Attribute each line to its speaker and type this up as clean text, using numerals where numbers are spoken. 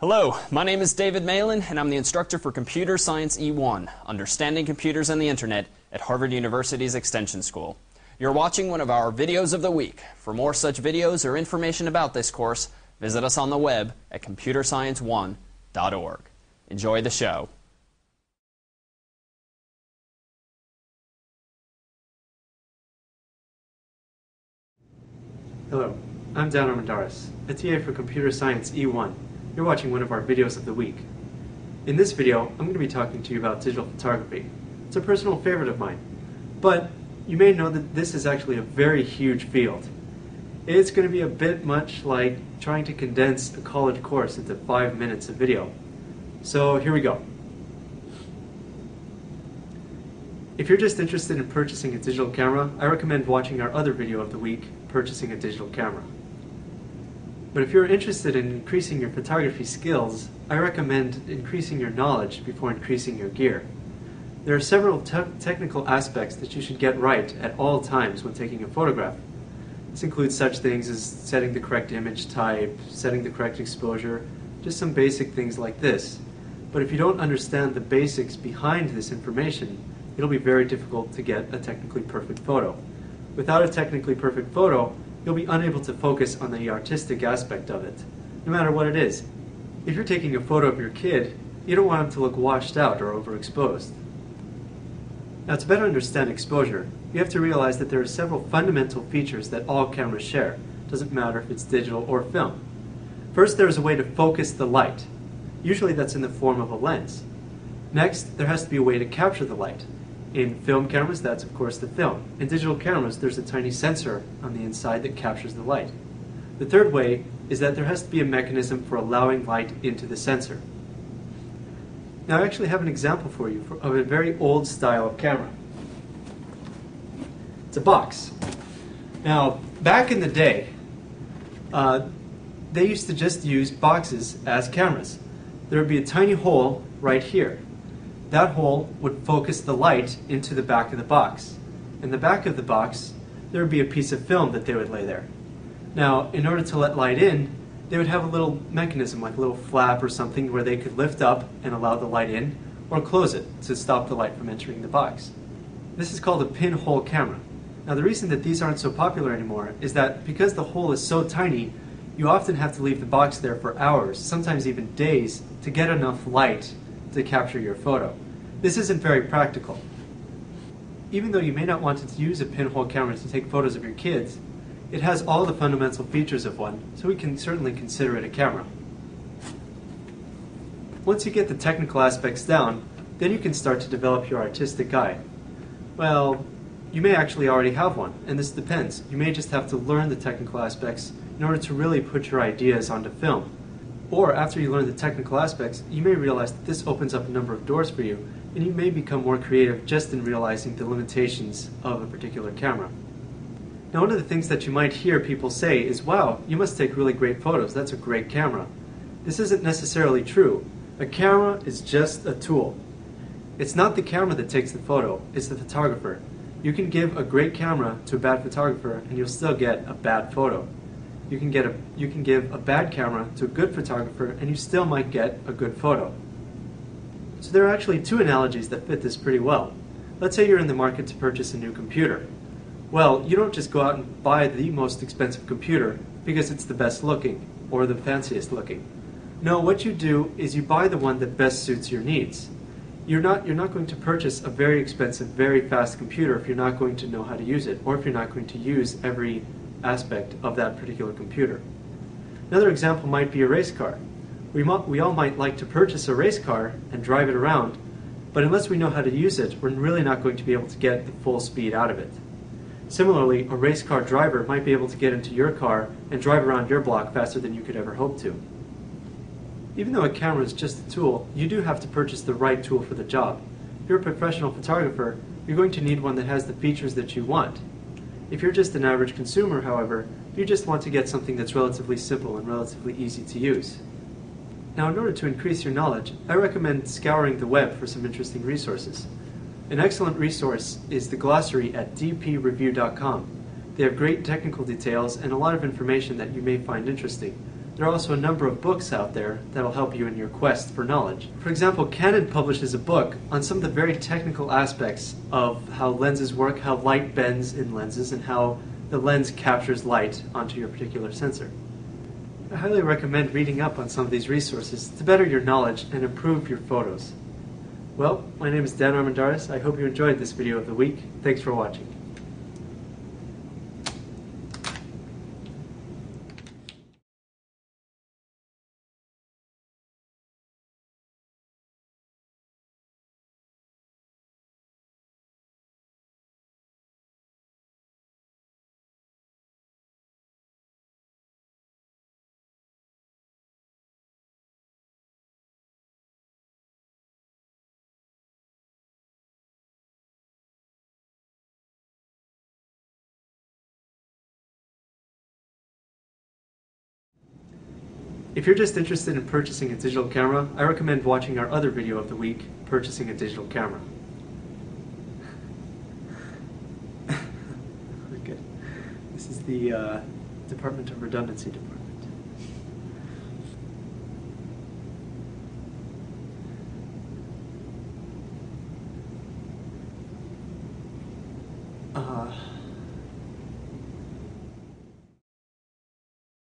Speaker 1: Hello, my name is David Malin, and I'm the instructor for Computer Science E1, Understanding Computers and the Internet at Harvard University's Extension School. You're watching one of our videos of the week. For more such videos or information about this course, visit us on the web at computerscience1.org. Enjoy the show.
Speaker 2: Hello, I'm Dan Armendariz, a TA for Computer Science E1. You're watching one of our videos of the week. In this video, I'm going to be talking to you about digital photography. It's a personal favorite of mine, but you may know that this is actually a very huge field. It's going to be a bit much like trying to condense a college course into 5 minutes of video. So here we go. If you're just interested in purchasing a digital camera, I recommend watching our other video of the week, Purchasing a Digital Camera. But if you're interested in increasing your photography skills, I recommend increasing your knowledge before increasing your gear. There are several technical aspects that you should get right at all times when taking a photograph. This includes such things as setting the correct image type, setting the correct exposure, just some basic things like this. But if you don't understand the basics behind this information, it'll be very difficult to get a technically perfect photo. Without a technically perfect photo, you'll be unable to focus on the artistic aspect of it, no matter what it is. If you're taking a photo of your kid, you don't want him to look washed out or overexposed. Now, to better understand exposure, you have to realize that there are several fundamental features that all cameras share. It doesn't matter if it's digital or film. First, there is a way to focus the light. Usually that's in the form of a lens. Next, there has to be a way to capture the light. In film cameras, that's of course the film. In digital cameras, there's a tiny sensor on the inside that captures the light. The third way is that there has to be a mechanism for allowing light into the sensor. Now I actually have an example for you of a very old style of camera. It's a box. Now, back in the day, they used to just use boxes as cameras. There would be a tiny hole right here. That hole would focus the light into the back of the box. In the back of the box, there would be a piece of film that they would lay there. Now, in order to let light in, they would have a little mechanism, like a little flap or something, where they could lift up and allow the light in, or close it to stop the light from entering the box. This is called a pinhole camera. Now, the reason that these aren't so popular anymore is that because the hole is so tiny, you often have to leave the box there for hours, sometimes even days, to get enough light to capture your photo. This isn't very practical. Even though you may not want to use a pinhole camera to take photos of your kids, it has all the fundamental features of one, so we can certainly consider it a camera. Once you get the technical aspects down, then you can start to develop your artistic eye. Well, you may actually already have one, and this depends. You may just have to learn the technical aspects in order to really put your ideas onto film. Or after you learn the technical aspects, you may realize that this opens up a number of doors for you, and you may become more creative just in realizing the limitations of a particular camera. Now, one of the things that you might hear people say is, wow, you must take really great photos, that's a great camera. This isn't necessarily true. A camera is just a tool. It's not the camera that takes the photo, it's the photographer. You can give a great camera to a bad photographer and you'll still get a bad photo. You can give a bad camera to a good photographer and you still might get a good photo. So there are actually two analogies that fit this pretty well. Let's say you're in the market to purchase a new computer. Well, you don't just go out and buy the most expensive computer because it's the best looking or the fanciest looking. No, what you do is you buy the one that best suits your needs. You're not going to purchase a very expensive, very fast computer if you're not going to know how to use it, or if you're not going to use every aspect of that particular computer. Another example might be a race car. We all might like to purchase a race car and drive it around, but unless we know how to use it, we're really not going to be able to get the full speed out of it. Similarly, a race car driver might be able to get into your car and drive around your block faster than you could ever hope to. Even though a camera is just a tool, you do have to purchase the right tool for the job. If you're a professional photographer, you're going to need one that has the features that you want. If you're just an average consumer, however, you just want to get something that's relatively simple and relatively easy to use. Now, in order to increase your knowledge, I recommend scouring the web for some interesting resources. An excellent resource is the glossary at dpreview.com. They have great technical details and a lot of information that you may find interesting. There are also a number of books out there that will help you in your quest for knowledge. For example, Canon publishes a book on some of the very technical aspects of how lenses work, how light bends in lenses, and how the lens captures light onto your particular sensor. I highly recommend reading up on some of these resources to better your knowledge and improve your photos. Well, my name is Dan Armendariz. I hope you enjoyed this video of the week. Thanks for watching. If you're just interested in purchasing a digital camera, I recommend watching our other video of the week, Purchasing a Digital Camera. Okay. This is the Department of Redundancy Department.